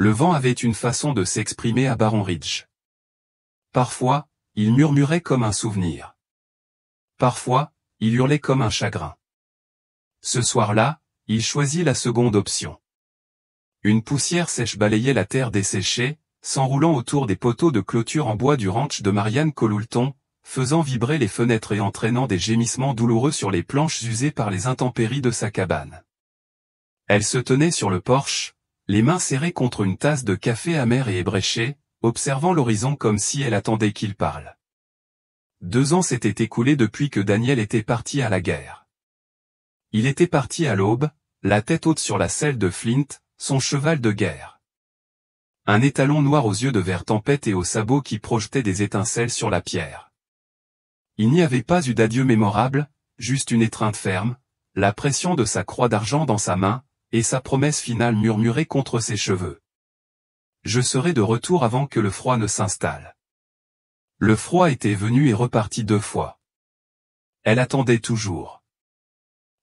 Le vent avait une façon de s'exprimer à Baron Ridge. Parfois, il murmurait comme un souvenir. Parfois, il hurlait comme un chagrin. Ce soir-là, il choisit la seconde option. Une poussière sèche balayait la terre desséchée, s'enroulant autour des poteaux de clôture en bois du ranch de Marianne Colulton, faisant vibrer les fenêtres et entraînant des gémissements douloureux sur les planches usées par les intempéries de sa cabane. Elle se tenait sur le porche, les mains serrées contre une tasse de café amer et ébréché, observant l'horizon comme si elle attendait qu'il parle. 2 ans s'étaient écoulés depuis que Daniel était parti à la guerre. Il était parti à l'aube, la tête haute sur la selle de Flint, son cheval de guerre. Un étalon noir aux yeux de vert tempête et aux sabots qui projetaient des étincelles sur la pierre. Il n'y avait pas eu d'adieu mémorable, juste une étreinte ferme, la pression de sa croix d'argent dans sa main, et sa promesse finale murmurée contre ses cheveux. Je serai de retour avant que le froid ne s'installe. Le froid était venu et reparti 2 fois. Elle attendait toujours.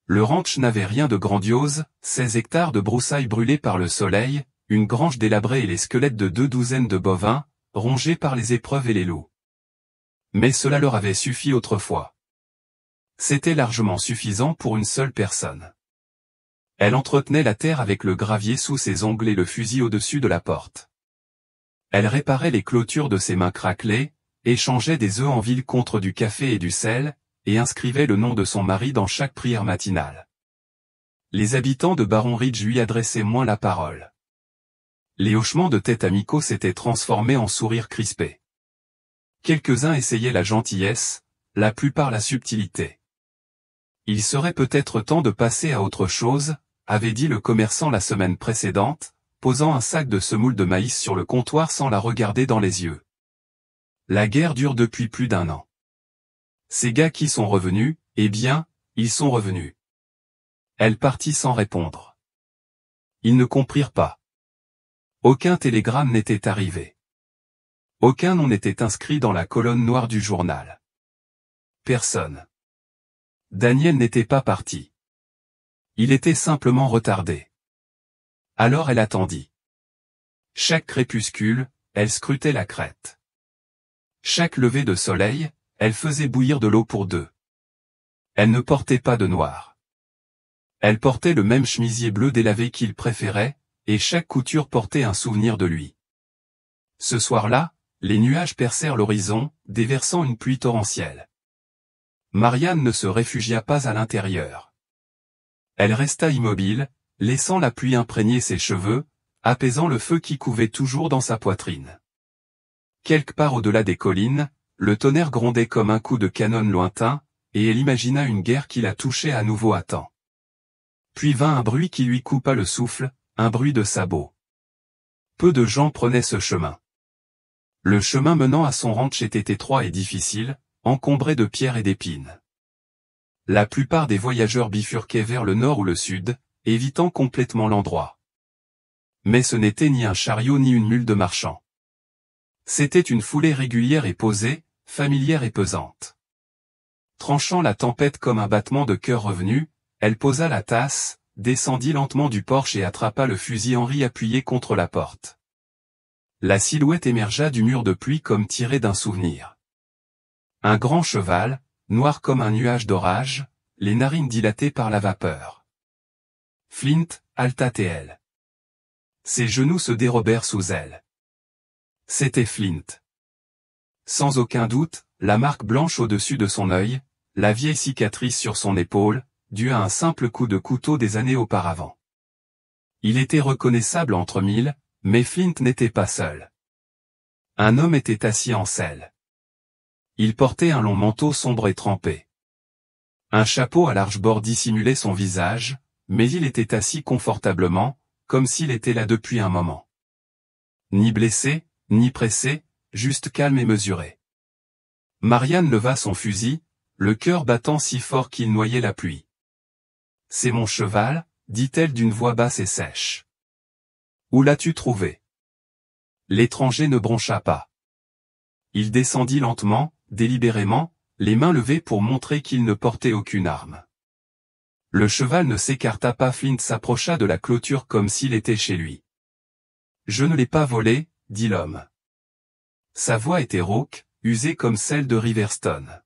Le ranch n'avait rien de grandiose, 16 hectares de broussailles brûlées par le soleil, une grange délabrée et les squelettes de 2 douzaines de bovins, rongés par les épreuves et les loups. Mais cela leur avait suffi autrefois. C'était largement suffisant pour une seule personne. Elle entretenait la terre avec le gravier sous ses ongles et le fusil au-dessus de la porte. Elle réparait les clôtures de ses mains craquelées, échangeait des œufs en ville contre du café et du sel, et inscrivait le nom de son mari dans chaque prière matinale. Les habitants de Baron Ridge lui adressaient moins la parole. Les hochements de tête amicaux s'étaient transformés en sourires crispés. Quelques-uns essayaient la gentillesse, la plupart la subtilité. Il serait peut-être temps de passer à autre chose, avait dit le commerçant la semaine précédente, posant un sac de semoule de maïs sur le comptoir sans la regarder dans les yeux. La guerre dure depuis plus d'1 an. Ces gars qui sont revenus, eh bien, ils sont revenus. Elle partit sans répondre. Ils ne comprirent pas. Aucun télégramme n'était arrivé. Aucun nom n'était inscrit dans la colonne noire du journal. Personne. Daniel n'était pas parti. Il était simplement retardé. Alors elle attendit. Chaque crépuscule, elle scrutait la crête. Chaque lever de soleil, elle faisait bouillir de l'eau pour 2. Elle ne portait pas de noir. Elle portait le même chemisier bleu délavé qu'il préférait, et chaque couture portait un souvenir de lui. Ce soir-là, les nuages percèrent l'horizon, déversant une pluie torrentielle. Marianne ne se réfugia pas à l'intérieur. Elle resta immobile, laissant la pluie imprégner ses cheveux, apaisant le feu qui couvait toujours dans sa poitrine. Quelque part au-delà des collines, le tonnerre grondait comme un coup de canon lointain, et elle imagina une guerre qui la touchait à nouveau à temps. Puis vint un bruit qui lui coupa le souffle, un bruit de sabots. Peu de gens prenaient ce chemin. Le chemin menant à son ranch était étroit et difficile, encombré de pierres et d'épines. La plupart des voyageurs bifurquaient vers le nord ou le sud, évitant complètement l'endroit. Mais ce n'était ni un chariot ni une mule de marchand. C'était une foulée régulière et posée, familière et pesante. Tranchant la tempête comme un battement de cœur revenu, elle posa la tasse, descendit lentement du porche et attrapa le fusil Henri appuyé contre la porte. La silhouette émergea du mur de pluie comme tirée d'un souvenir. Un grand cheval, noir comme un nuage d'orage, les narines dilatées par la vapeur. Flint, Alta-TL. Ses genoux se dérobèrent sous elle. C'était Flint. Sans aucun doute, la marque blanche au-dessus de son œil, la vieille cicatrice sur son épaule, due à un simple coup de couteau des années auparavant. Il était reconnaissable entre mille, mais Flint n'était pas seul. Un homme était assis en selle. Il portait un long manteau sombre et trempé. Un chapeau à large bord dissimulait son visage, mais il était assis confortablement, comme s'il était là depuis un moment. Ni blessé, ni pressé, juste calme et mesuré. Marianne leva son fusil, le cœur battant si fort qu'il noyait la pluie. « C'est mon cheval, dit-elle d'une voix basse et sèche. Où l'as-tu trouvé ? L'étranger ne broncha pas. Il descendit lentement, délibérément, les mains levées pour montrer qu'il ne portait aucune arme. Le cheval ne s'écarta pas. Flint s'approcha de la clôture comme s'il était chez lui. Je ne l'ai pas volé, dit l'homme. Sa voix était rauque, usée comme celle de Riverstone.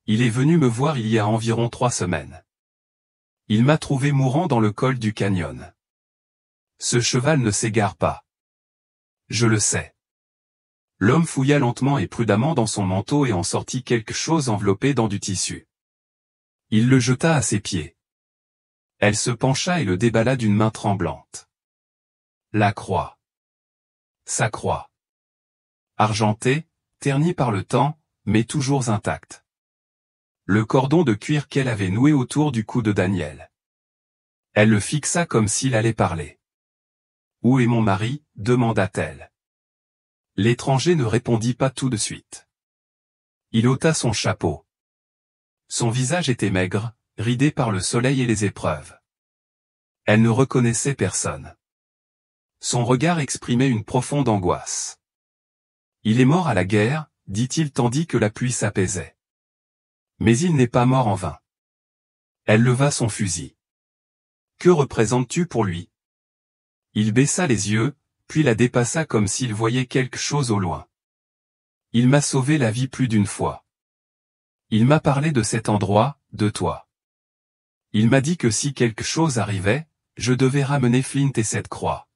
Il est venu me voir il y a environ 3 semaines. Il m'a trouvé mourant dans le col du canyon. Ce cheval ne s'égare pas. Je le sais. L'homme fouilla lentement et prudemment dans son manteau et en sortit quelque chose enveloppé dans du tissu. Il le jeta à ses pieds. Elle se pencha et le déballa d'une main tremblante. La croix. Sa croix. Argentée, ternie par le temps, mais toujours intacte. Le cordon de cuir qu'elle avait noué autour du cou de Daniel. Elle le fixa comme s'il allait parler. « Où est mon mari ?» demanda-t-elle. L'étranger ne répondit pas tout de suite. Il ôta son chapeau. Son visage était maigre, ridé par le soleil et les épreuves. Elle ne reconnaissait personne. Son regard exprimait une profonde angoisse. « Il est mort à la guerre », dit-il tandis que la pluie s'apaisait. « Mais il n'est pas mort en vain. » Elle leva son fusil. « Que représentes-tu pour lui ?» Il baissa les yeux, puis la dépassa comme s'il voyait quelque chose au loin. « Il m'a sauvé la vie plus d'une fois. Il m'a parlé de cet endroit, de toi. Il m'a dit que si quelque chose arrivait, je devais ramener Flint et cette croix.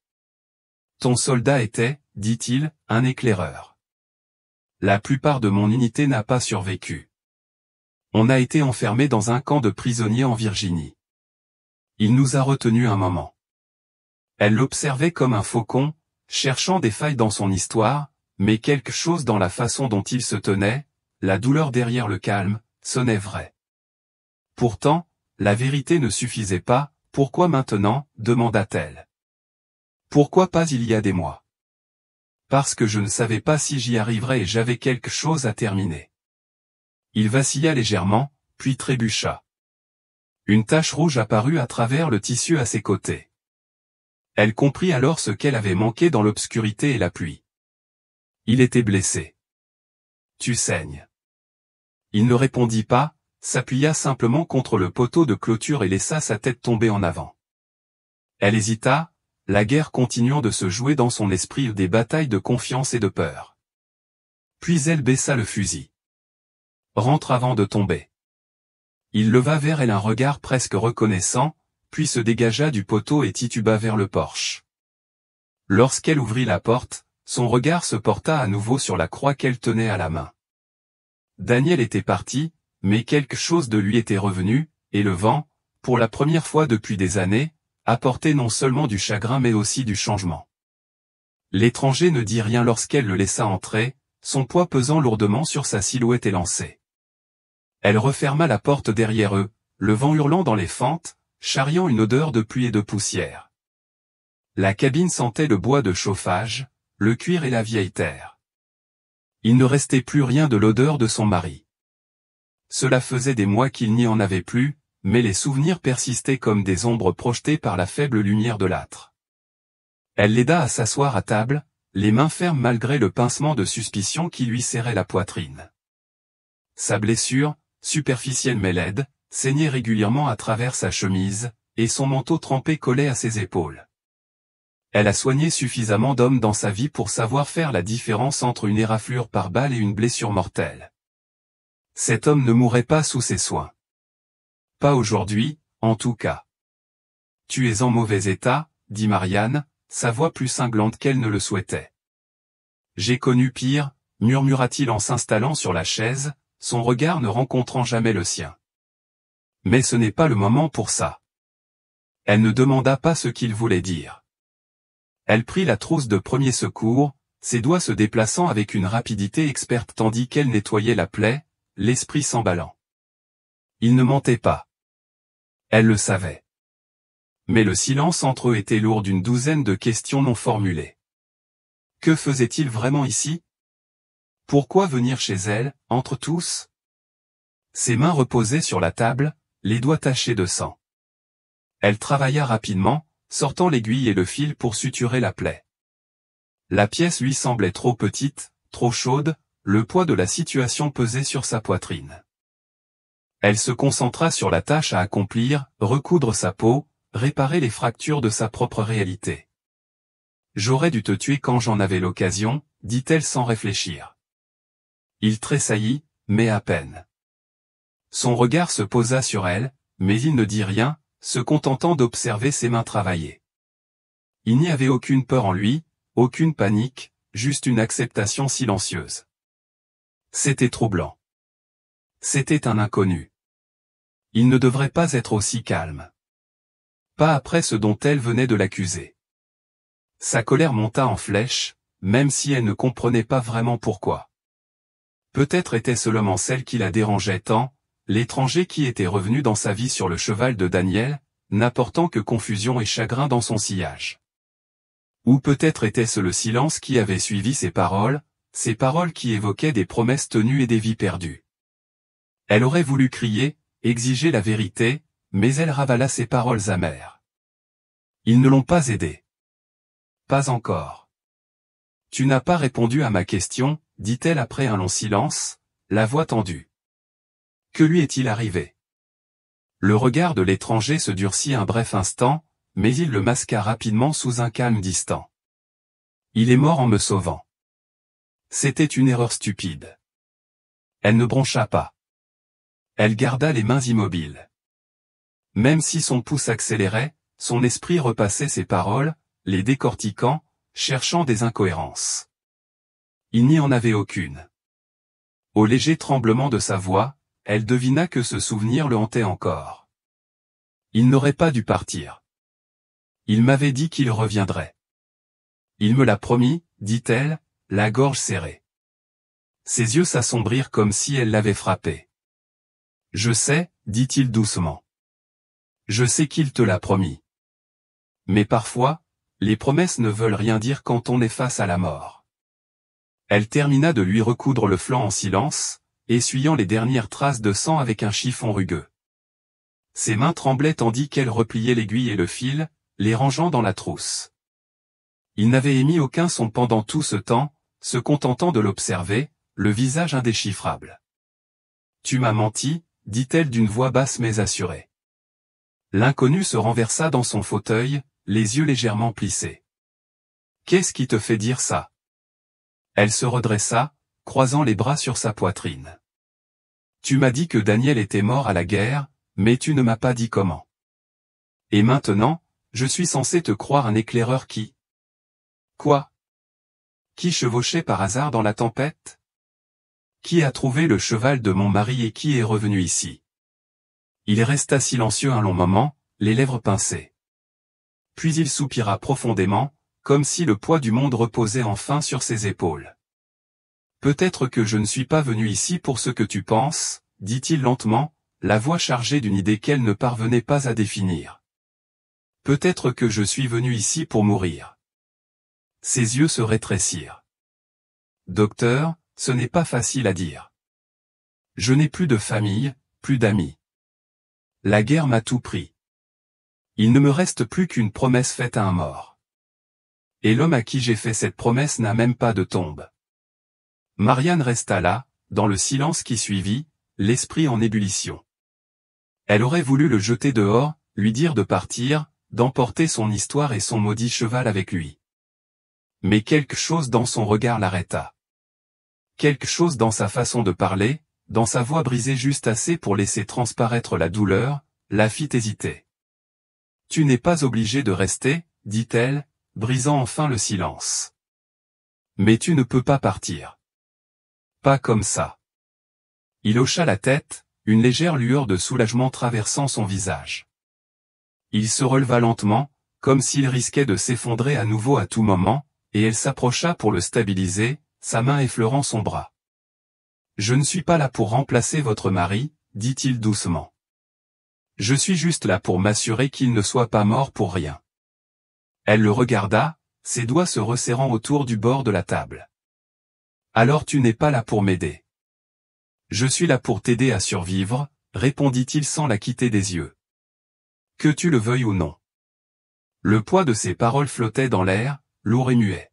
Ton soldat était, dit-il, un éclaireur. La plupart de mon unité n'a pas survécu. On a été enfermés dans un camp de prisonniers en Virginie. Il nous a retenus un moment. » Elle l'observait comme un faucon, cherchant des failles dans son histoire, mais quelque chose dans la façon dont il se tenait, la douleur derrière le calme, sonnait vrai. Pourtant, la vérité ne suffisait pas. « Pourquoi maintenant ?» demanda-t-elle. « Pourquoi pas il y a des mois ? Parce que je ne savais pas si j'y arriverais et j'avais quelque chose à terminer. » Il vacilla légèrement, puis trébucha. Une tache rouge apparut à travers le tissu à ses côtés. Elle comprit alors ce qu'elle avait manqué dans l'obscurité et la pluie. Il était blessé. « Tu saignes. » Il ne répondit pas, s'appuya simplement contre le poteau de clôture et laissa sa tête tomber en avant. Elle hésita, la guerre continuant de se jouer dans son esprit des batailles de confiance et de peur. Puis elle baissa le fusil. « Rentre avant de tomber. » Il leva vers elle un regard presque reconnaissant, puis se dégagea du poteau et tituba vers le porche. Lorsqu'elle ouvrit la porte, son regard se porta à nouveau sur la croix qu'elle tenait à la main. Daniel était parti, mais quelque chose de lui était revenu, et le vent, pour la première fois depuis des années, apportait non seulement du chagrin mais aussi du changement. L'étranger ne dit rien lorsqu'elle le laissa entrer, son poids pesant lourdement sur sa silhouette élancée. Elle referma la porte derrière eux, le vent hurlant dans les fentes, charriant une odeur de pluie et de poussière. La cabine sentait le bois de chauffage, le cuir et la vieille terre. Il ne restait plus rien de l'odeur de son mari. Cela faisait des mois qu'il n'y en avait plus, mais les souvenirs persistaient comme des ombres projetées par la faible lumière de l'âtre. Elle l'aida à s'asseoir à table, les mains fermes malgré le pincement de suspicion qui lui serrait la poitrine. Sa blessure, superficielle mais laide, saignait régulièrement à travers sa chemise, et son manteau trempé collait à ses épaules. Elle a soigné suffisamment d'hommes dans sa vie pour savoir faire la différence entre une éraflure par balle et une blessure mortelle. Cet homme ne mourrait pas sous ses soins. Pas aujourd'hui, en tout cas. « Tu es en mauvais état, » dit Marianne, sa voix plus cinglante qu'elle ne le souhaitait. « J'ai connu pire, » murmura-t-il en s'installant sur la chaise, son regard ne rencontrant jamais le sien. « Mais ce n'est pas le moment pour ça. » Elle ne demanda pas ce qu'il voulait dire. Elle prit la trousse de premier secours, ses doigts se déplaçant avec une rapidité experte tandis qu'elle nettoyait la plaie, l'esprit s'emballant. Il ne mentait pas. Elle le savait. Mais le silence entre eux était lourd d'une douzaine de questions non formulées. Que faisait-il vraiment ici? Pourquoi venir chez elle, entre tous? Ses mains reposaient sur la table, les doigts tachés de sang. Elle travailla rapidement, sortant l'aiguille et le fil pour suturer la plaie. La pièce lui semblait trop petite, trop chaude, le poids de la situation pesait sur sa poitrine. Elle se concentra sur la tâche à accomplir, recoudre sa peau, réparer les fractures de sa propre réalité. J'aurais dû te tuer quand j'en avais l'occasion, dit-elle sans réfléchir. Il tressaillit, mais à peine. Son regard se posa sur elle, mais il ne dit rien, se contentant d'observer ses mains travailler. Il n'y avait aucune peur en lui, aucune panique, juste une acceptation silencieuse. C'était troublant. C'était un inconnu. Il ne devrait pas être aussi calme. Pas après ce dont elle venait de l'accuser. Sa colère monta en flèche, même si elle ne comprenait pas vraiment pourquoi. Peut-être était seulement celle qui la dérangeait tant, l'étranger qui était revenu dans sa vie sur le cheval de Daniel, n'apportant que confusion et chagrin dans son sillage. Ou peut-être était-ce le silence qui avait suivi ces paroles qui évoquaient des promesses tenues et des vies perdues. Elle aurait voulu crier, exiger la vérité, mais elle ravala ses paroles amères. Ils ne l'ont pas aidée. Pas encore. Tu n'as pas répondu à ma question, dit-elle après un long silence, la voix tendue. Que lui est-il arrivé? Le regard de l'étranger se durcit un bref instant, mais il le masqua rapidement sous un calme distant. Il est mort en me sauvant. C'était une erreur stupide. Elle ne broncha pas. Elle garda les mains immobiles. Même si son pouce accélérait, son esprit repassait ses paroles, les décortiquant, cherchant des incohérences. Il n'y en avait aucune. Au léger tremblement de sa voix, elle devina que ce souvenir le hantait encore. Il n'aurait pas dû partir. Il m'avait dit qu'il reviendrait. Il me l'a promis, dit-elle, la gorge serrée. Ses yeux s'assombrirent comme si elle l'avait frappé. Je sais, dit-il doucement. Je sais qu'il te l'a promis. Mais parfois, les promesses ne veulent rien dire quand on est face à la mort. Elle termina de lui recoudre le flanc en silence, essuyant les dernières traces de sang avec un chiffon rugueux. Ses mains tremblaient tandis qu'elle repliait l'aiguille et le fil, les rangeant dans la trousse. Il n'avait émis aucun son pendant tout ce temps, se contentant de l'observer, le visage indéchiffrable. Tu m'as menti, dit-elle d'une voix basse mais assurée. L'inconnu se renversa dans son fauteuil, les yeux légèrement plissés. Qu'est-ce qui te fait dire ça? Elle se redressa, croisant les bras sur sa poitrine. Tu m'as dit que Daniel était mort à la guerre, mais tu ne m'as pas dit comment. Et maintenant, je suis censé te croire un éclaireur qui... Quoi? Qui chevauchait par hasard dans la tempête? Qui a trouvé le cheval de mon mari et qui est revenu ici? Il resta silencieux un long moment, les lèvres pincées. Puis il soupira profondément, comme si le poids du monde reposait enfin sur ses épaules. Peut-être que je ne suis pas venu ici pour ce que tu penses, dit-il lentement, la voix chargée d'une idée qu'elle ne parvenait pas à définir. Peut-être que je suis venu ici pour mourir. Ses yeux se rétrécirent. Docteur, ce n'est pas facile à dire. Je n'ai plus de famille, plus d'amis. La guerre m'a tout pris. Il ne me reste plus qu'une promesse faite à un mort. Et l'homme à qui j'ai fait cette promesse n'a même pas de tombe. Marianne resta là, dans le silence qui suivit, l'esprit en ébullition. Elle aurait voulu le jeter dehors, lui dire de partir, d'emporter son histoire et son maudit cheval avec lui. Mais quelque chose dans son regard l'arrêta. Quelque chose dans sa façon de parler, dans sa voix brisée juste assez pour laisser transparaître la douleur, la fit hésiter. Tu n'es pas obligé de rester, dit-elle, brisant enfin le silence. Mais tu ne peux pas partir. Pas comme ça. Il hocha la tête, une légère lueur de soulagement traversant son visage. Il se releva lentement, comme s'il risquait de s'effondrer à nouveau à tout moment, et elle s'approcha pour le stabiliser, sa main effleurant son bras. Je ne suis pas là pour remplacer votre mari, dit-il doucement. Je suis juste là pour m'assurer qu'il ne soit pas mort pour rien. Elle le regarda, ses doigts se resserrant autour du bord de la table. Alors tu n'es pas là pour m'aider. Je suis là pour t'aider à survivre, répondit-il sans la quitter des yeux. Que tu le veuilles ou non. Le poids de ses paroles flottait dans l'air, lourd et muet.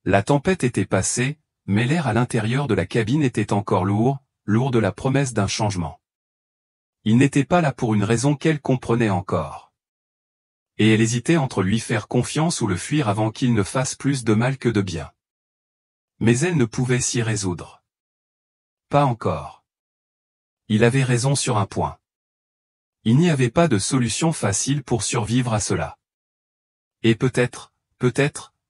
La tempête était passée, mais l'air à l'intérieur de la cabine était encore lourd, lourd de la promesse d'un changement. Il n'était pas là pour une raison qu'elle comprenait encore. Et elle hésitait entre lui faire confiance ou le fuir avant qu'il ne fasse plus de mal que de bien. Mais elle ne pouvait s'y résoudre. Pas encore. Il avait raison sur un point. Il n'y avait pas de solution facile pour survivre à cela. Et peut-être,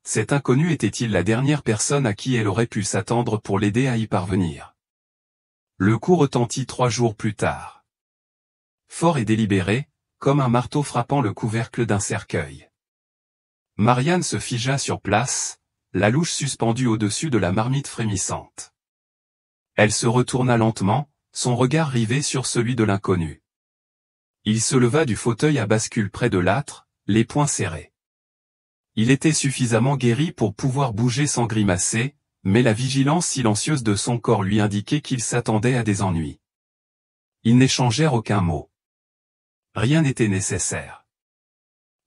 cet inconnu était-il la dernière personne à qui elle aurait pu s'attendre pour l'aider à y parvenir. Le coup retentit 3 jours plus tard. Fort et délibéré, comme un marteau frappant le couvercle d'un cercueil. Marianne se figea sur place, la louche suspendue au-dessus de la marmite frémissante. Elle se retourna lentement, son regard rivé sur celui de l'inconnu. Il se leva du fauteuil à bascule près de l'âtre, les poings serrés. Il était suffisamment guéri pour pouvoir bouger sans grimacer, mais la vigilance silencieuse de son corps lui indiquait qu'il s'attendait à des ennuis. Ils n'échangèrent aucun mot. Rien n'était nécessaire.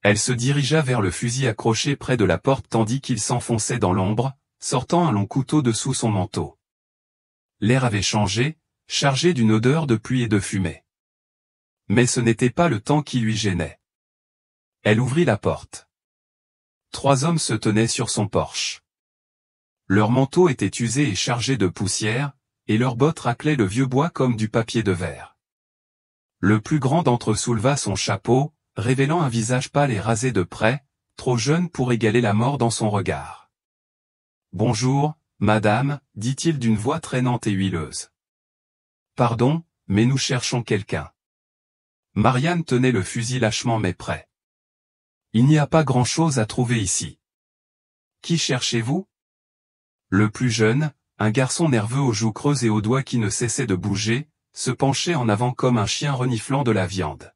Elle se dirigea vers le fusil accroché près de la porte tandis qu'il s'enfonçait dans l'ombre, sortant un long couteau de sous son manteau. L'air avait changé, chargé d'une odeur de pluie et de fumée. Mais ce n'était pas le temps qui lui gênait. Elle ouvrit la porte. 3 hommes se tenaient sur son porche. Leurs manteaux étaient usés et chargés de poussière, et leurs bottes raclaient le vieux bois comme du papier de verre. Le plus grand d'entre eux souleva son chapeau, révélant un visage pâle et rasé de près, trop jeune pour égaler la mort dans son regard. « Bonjour, madame, dit-il d'une voix traînante et huileuse. « Pardon, mais nous cherchons quelqu'un. » Marianne tenait le fusil lâchement mais prêt. « Il n'y a pas grand-chose à trouver ici. »« Qui cherchez-vous » Le plus jeune, un garçon nerveux aux joues creuses et aux doigts qui ne cessaient de bouger, se penchait en avant comme un chien reniflant de la viande.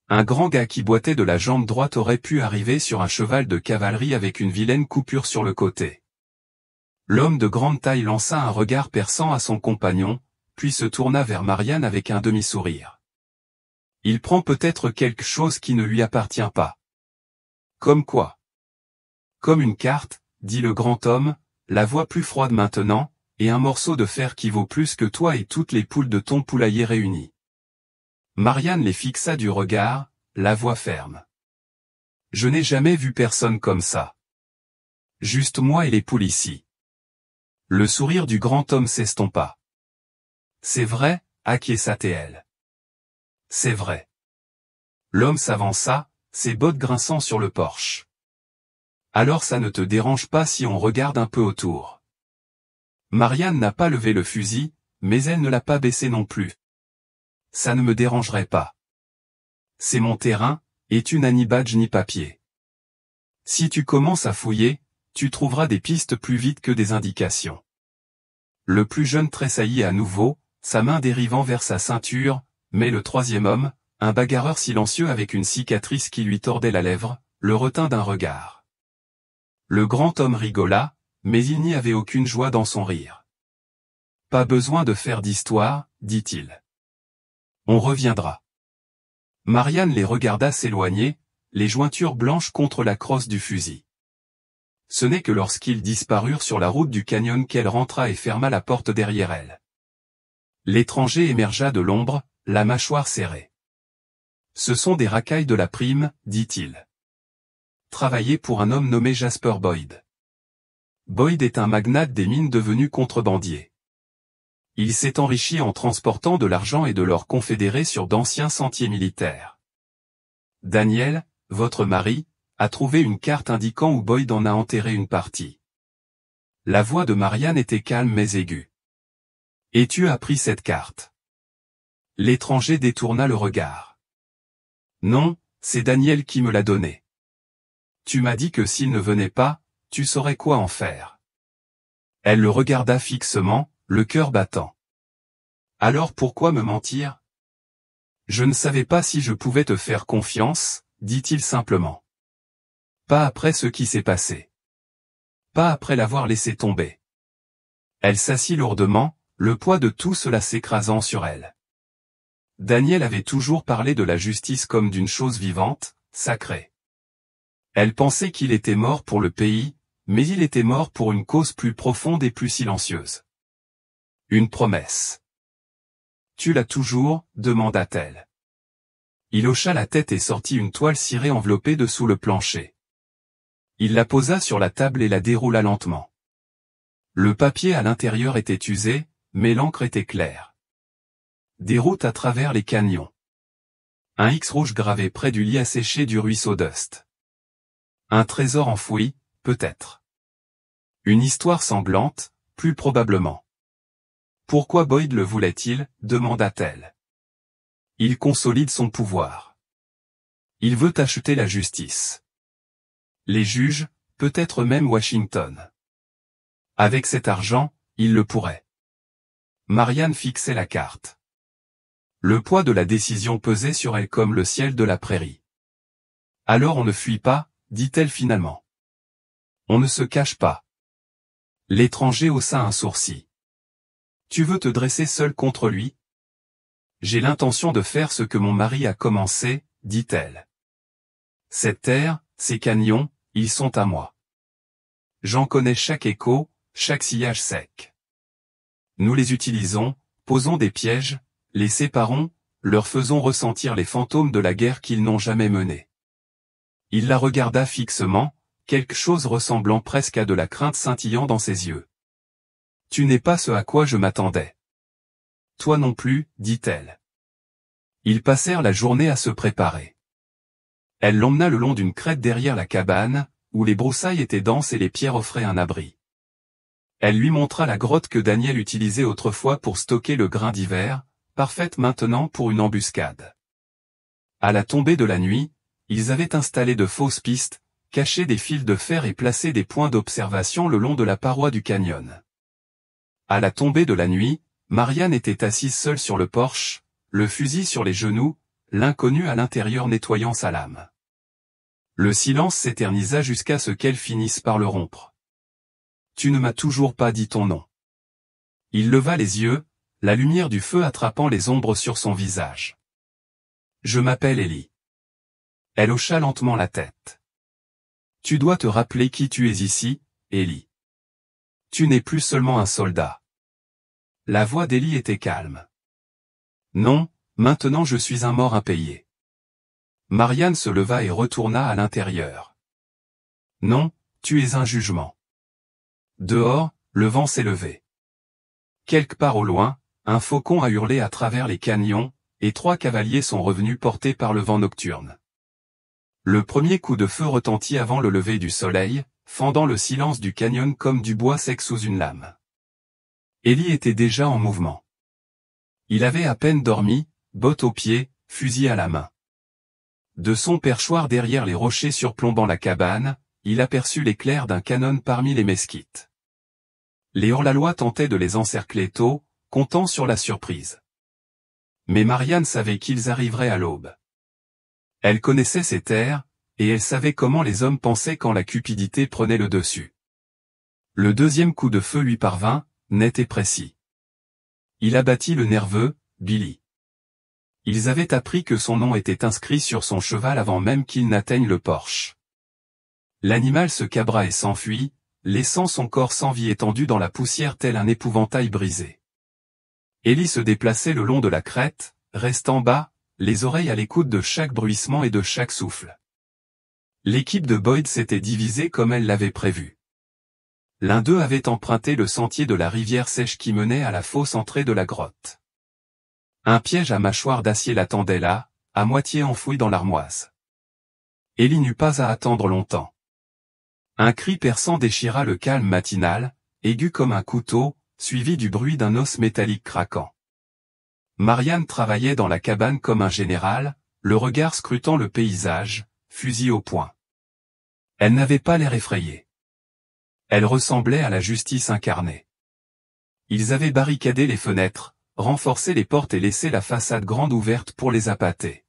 Un grand gars qui boitait de la jambe droite aurait pu arriver sur un cheval de cavalerie avec une vilaine coupure sur le côté. L'homme de grande taille lança un regard perçant à son compagnon, puis se tourna vers Marianne avec un demi-sourire. « Il prend peut-être quelque chose qui ne lui appartient pas. »« Comme quoi ?»« Comme une carte, » dit le grand homme, la voix plus froide maintenant, et un morceau de fer qui vaut plus que toi et toutes les poules de ton poulailler réunies. Marianne les fixa du regard, la voix ferme. « Je n'ai jamais vu personne comme ça. Juste moi et les poules ici. » Le sourire du grand homme s'estompa. « C'est vrai, acquiesça-t-elle. C'est vrai. » L'homme s'avança, ses bottes grinçant sur le porche. « Alors ça ne te dérange pas si on regarde un peu autour. » Marianne n'a pas levé le fusil, mais elle ne l'a pas baissé non plus. « Ça ne me dérangerait pas. C'est mon terrain, et tu n'as ni badge ni papier. Si tu commences à fouiller, tu trouveras des pistes plus vite que des indications. » Le plus jeune tressaillit à nouveau, sa main dérivant vers sa ceinture, mais le troisième homme, un bagarreur silencieux avec une cicatrice qui lui tordait la lèvre, le retint d'un regard. Le grand homme rigola, mais il n'y avait aucune joie dans son rire. « Pas besoin de faire d'histoire, dit-il. On reviendra. » Marianne les regarda s'éloigner, les jointures blanches contre la crosse du fusil. Ce n'est que lorsqu'ils disparurent sur la route du canyon qu'elle rentra et ferma la porte derrière elle. L'étranger émergea de l'ombre, la mâchoire serrée. « Ce sont des racailles de la prime, dit-il. Travailler pour un homme nommé Jasper Boyd. Boyd est un magnate des mines devenu contrebandier. Il s'est enrichi en transportant de l'argent et de l'or confédéré sur d'anciens sentiers militaires. Daniel, votre mari, a trouvé une carte indiquant où Boyd en a enterré une partie. » La voix de Marianne était calme mais aiguë. « Et tu as pris cette carte. » L'étranger détourna le regard. « Non, c'est Daniel qui me l'a donnée. Tu m'as dit que s'il ne venait pas, tu saurais quoi en faire. » Elle le regarda fixement, le cœur battant. « Alors pourquoi me mentir ? » Je ne savais pas si je pouvais te faire confiance, dit-il simplement. Pas après ce qui s'est passé. Pas après l'avoir laissé tomber. Elle s'assit lourdement, le poids de tout cela s'écrasant sur elle. Daniel avait toujours parlé de la justice comme d'une chose vivante, sacrée. Elle pensait qu'il était mort pour le pays, mais il était mort pour une cause plus profonde et plus silencieuse. Une promesse. « Tu l'as toujours ?» demanda-t-elle. Il hocha la tête et sortit une toile cirée enveloppée dessous le plancher. Il la posa sur la table et la déroula lentement. Le papier à l'intérieur était usé, mais l'encre était claire. Des routes à travers les canyons. Un X rouge gravé près du lit asséché du ruisseau Dust. Un trésor enfoui, peut-être. Une histoire sanglante, plus probablement. Pourquoi Boyd le voulait-il, demanda-t-elle. Il consolide son pouvoir. Il veut acheter la justice. Les juges, peut-être même Washington. Avec cet argent, il le pourrait. Marianne fixait la carte. Le poids de la décision pesait sur elle comme le ciel de la prairie. Alors on ne fuit pas, dit-elle finalement. On ne se cache pas. L'étranger haussa un sourcil. Tu veux te dresser seul contre lui? J'ai l'intention de faire ce que mon mari a commencé, dit-elle. Cette terre, ces canyons, ils sont à moi. J'en connais chaque écho, chaque sillage sec. Nous les utilisons, posons des pièges, les séparons, leur faisons ressentir les fantômes de la guerre qu'ils n'ont jamais menée. Il la regarda fixement, quelque chose ressemblant presque à de la crainte scintillant dans ses yeux. Tu n'es pas ce à quoi je m'attendais. Toi non plus, dit-elle. Ils passèrent la journée à se préparer. Elle l'emmena le long d'une crête derrière la cabane, où les broussailles étaient denses et les pierres offraient un abri. Elle lui montra la grotte que Daniel utilisait autrefois pour stocker le grain d'hiver, parfaite maintenant pour une embuscade. À la tombée de la nuit, ils avaient installé de fausses pistes, caché des fils de fer et placé des points d'observation le long de la paroi du canyon. À la tombée de la nuit, Marianne était assise seule sur le porche, le fusil sur les genoux, l'inconnu à l'intérieur nettoyant sa lame. Le silence s'éternisa jusqu'à ce qu'elle finisse par le rompre. Tu ne m'as toujours pas dit ton nom. Il leva les yeux, la lumière du feu attrapant les ombres sur son visage. Je m'appelle Ellie. Elle hocha lentement la tête. Tu dois te rappeler qui tu es ici, Ellie. Tu n'es plus seulement un soldat. La voix d'Ellie était calme. Non, maintenant je suis un mort impayé. Marianne se leva et retourna à l'intérieur. Non, tu es un jugement. Dehors, le vent s'est levé. Quelque part au loin, un faucon a hurlé à travers les canyons, et 3 cavaliers sont revenus portés par le vent nocturne. Le premier coup de feu retentit avant le lever du soleil, fendant le silence du canyon comme du bois sec sous une lame. Ellie était déjà en mouvement. Il avait à peine dormi, bottes aux pieds, fusil à la main. De son perchoir derrière les rochers surplombant la cabane, il aperçut l'éclair d'un canon parmi les mesquites. Les hors-la-loi tentaient de les encercler tôt, comptant sur la surprise. Mais Marianne savait qu'ils arriveraient à l'aube. Elle connaissait ces terres, et elle savait comment les hommes pensaient quand la cupidité prenait le dessus. Le deuxième coup de feu lui parvint, net et précis. Il abattit le nerveux, Billy. Ils avaient appris que son nom était inscrit sur son cheval avant même qu'il n'atteigne le porche. L'animal se cabra et s'enfuit, laissant son corps sans vie étendu dans la poussière tel un épouvantail brisé. Ellie se déplaçait le long de la crête, restant bas, les oreilles à l'écoute de chaque bruissement et de chaque souffle. L'équipe de Boyd s'était divisée comme elle l'avait prévu. L'un d'eux avait emprunté le sentier de la rivière sèche qui menait à la fausse entrée de la grotte. Un piège à mâchoire d'acier l'attendait là, à moitié enfoui dans l'armoise. Ellie n'eut pas à attendre longtemps. Un cri perçant déchira le calme matinal, aigu comme un couteau, suivi du bruit d'un os métallique craquant. Marianne travaillait dans la cabane comme un général, le regard scrutant le paysage, fusil au poing. Elle n'avait pas l'air effrayée. Elle ressemblait à la justice incarnée. Ils avaient barricadé les fenêtres, renforcé les portes et laissé la façade grande ouverte pour les appâter.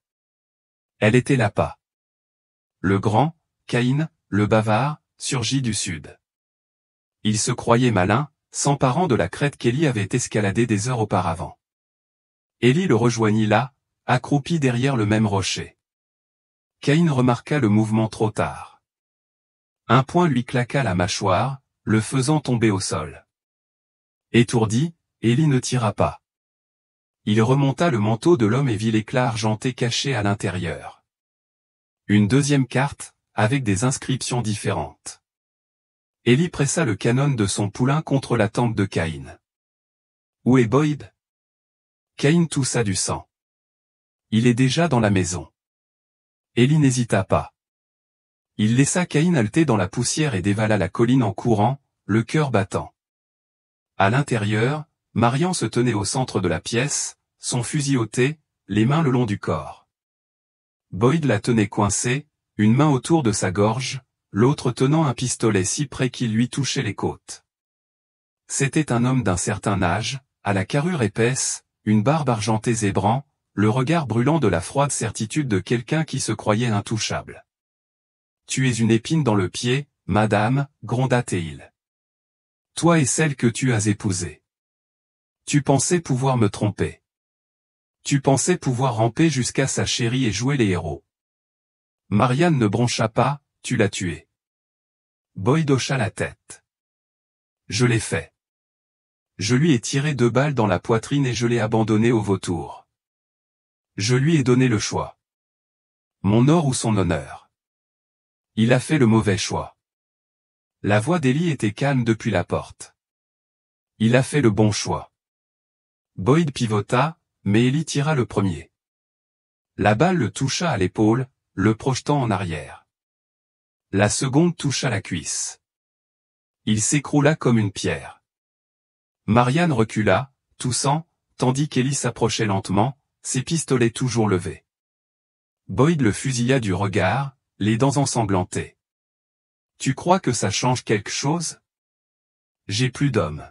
Elle était l'appât. Le grand, Caïn, le bavard, surgit du sud. Il se croyait malin, s'emparant de la crête qu'Ellie avait escaladée des heures auparavant. Ellie le rejoignit là, accroupi derrière le même rocher. Caïn remarqua le mouvement trop tard. Un poing lui claqua la mâchoire, le faisant tomber au sol. Étourdie, Ellie ne tira pas. Il remonta le manteau de l'homme et vit l'éclat argenté caché à l'intérieur. Une deuxième carte, avec des inscriptions différentes. Élie pressa le canon de son poulain contre la tempe de Caïn. « Où est Boyd ?» Caïn toussa du sang. « Il est déjà dans la maison. » Élie n'hésita pas. Il laissa Caïn halter dans la poussière et dévala la colline en courant, le cœur battant. À l'intérieur, Marian se tenait au centre de la pièce, son fusil ôté, les mains le long du corps. Boyd la tenait coincée, une main autour de sa gorge, l'autre tenant un pistolet si près qu'il lui touchait les côtes. C'était un homme d'un certain âge, à la carrure épaisse, une barbe argentée zébrant, le regard brûlant de la froide certitude de quelqu'un qui se croyait intouchable. « Tu es une épine dans le pied, madame, gronda Théil. Toi et celle que tu as épousée. Tu pensais pouvoir me tromper. Tu pensais pouvoir ramper jusqu'à sa chérie et jouer les héros. Marianne ne broncha pas, tu l'as tuée. » Boyd hocha la tête. « Je l'ai fait. Je lui ai tiré 2 balles dans la poitrine et je l'ai abandonné au vautour. Je lui ai donné le choix. Mon or ou son honneur. Il a fait le mauvais choix. » La voix d'Élie était calme depuis la porte. « Il a fait le bon choix. » Boyd pivota, mais Élie tira le premier. La balle le toucha à l'épaule, le projetant en arrière. La seconde toucha la cuisse. Il s'écroula comme une pierre. Marianne recula, toussant, tandis qu'Élie s'approchait lentement, ses pistolets toujours levés. Boyd le fusilla du regard, les dents ensanglantées. « Tu crois que ça change quelque chose ? J'ai plus d'hommes.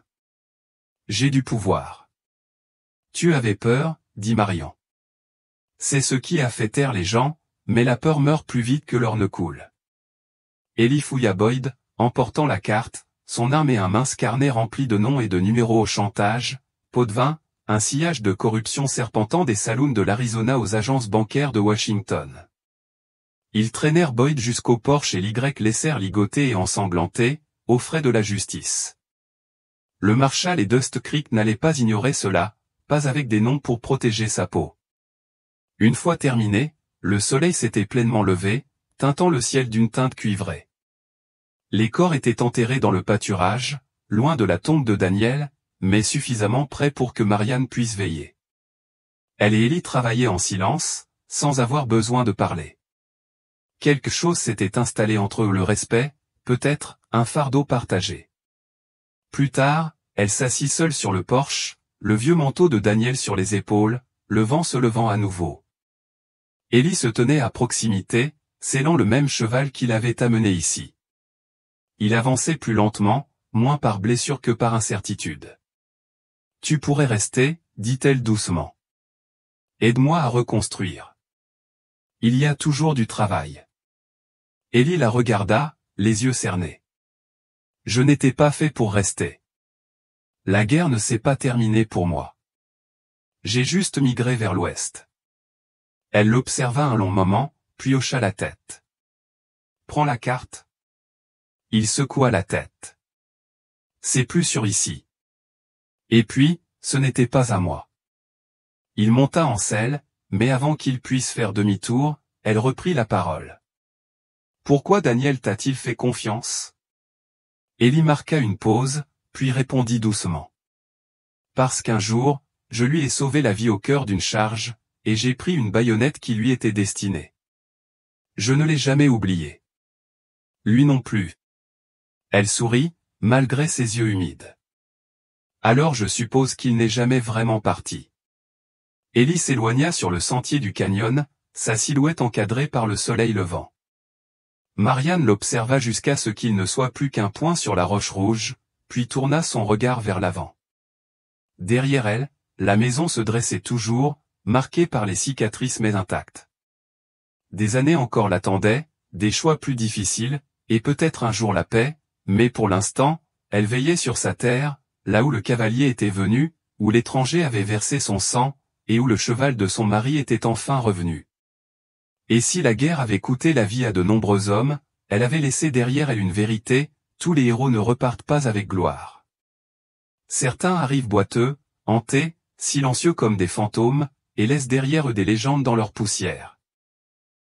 J'ai du pouvoir. » « Tu avais peur, dit Marian. C'est ce qui a fait taire les gens, mais la peur meurt plus vite que l'or ne coule. » Élie fouilla Boyd, emportant la carte, son arme et un mince carnet rempli de noms et de numéros au chantage, pot de vin, un sillage de corruption serpentant des saloons de l'Arizona aux agences bancaires de Washington. Ils traînèrent Boyd jusqu'au porche et l'Y laissèrent ligoté et ensanglanté, aux frais de la justice. Le Marshal et Dust Creek n'allaient pas ignorer cela, pas avec des noms pour protéger sa peau. Une fois terminé, le soleil s'était pleinement levé, teintant le ciel d'une teinte cuivrée. Les corps étaient enterrés dans le pâturage, loin de la tombe de Daniel, mais suffisamment près pour que Marianne puisse veiller. Elle et Élie travaillaient en silence, sans avoir besoin de parler. Quelque chose s'était installé entre eux, le respect, peut-être, un fardeau partagé. Plus tard, elle s'assit seule sur le porche, le vieux manteau de Daniel sur les épaules, le vent se levant à nouveau. Élie se tenait à proximité, scellant le même cheval qui l'avait amené ici. Il avançait plus lentement, moins par blessure que par incertitude. « Tu pourrais rester, dit-elle doucement. Aide-moi à reconstruire. Il y a toujours du travail. » Élie la regarda, les yeux cernés. « Je n'étais pas fait pour rester. La guerre ne s'est pas terminée pour moi. J'ai juste migré vers l'ouest. » Elle l'observa un long moment, puis hocha la tête. « Prends la carte. » Il secoua la tête. « C'est plus sûr ici. Et puis, ce n'était pas à moi. » Il monta en selle, mais avant qu'il puisse faire demi-tour, elle reprit la parole. « Pourquoi Daniel t'a-t-il fait confiance ?» Élie marqua une pause, puis répondit doucement. « Parce qu'un jour, je lui ai sauvé la vie au cœur d'une charge, et j'ai pris une baïonnette qui lui était destinée. Je ne l'ai jamais oublié. Lui non plus. » Elle sourit, malgré ses yeux humides. « Alors je suppose qu'il n'est jamais vraiment parti. » Élie s'éloigna sur le sentier du canyon, sa silhouette encadrée par le soleil levant. Marianne l'observa jusqu'à ce qu'il ne soit plus qu'un point sur la roche rouge, puis tourna son regard vers l'avant. Derrière elle, la maison se dressait toujours, marquée par les cicatrices mais intacte. Des années encore l'attendaient, des choix plus difficiles, et peut-être un jour la paix, mais pour l'instant, elle veillait sur sa terre, là où le cavalier était venu, où l'étranger avait versé son sang, et où le cheval de son mari était enfin revenu. Et si la guerre avait coûté la vie à de nombreux hommes, elle avait laissé derrière elle une vérité, tous les héros ne repartent pas avec gloire. Certains arrivent boiteux, hantés, silencieux comme des fantômes, et laissent derrière eux des légendes dans leur poussière.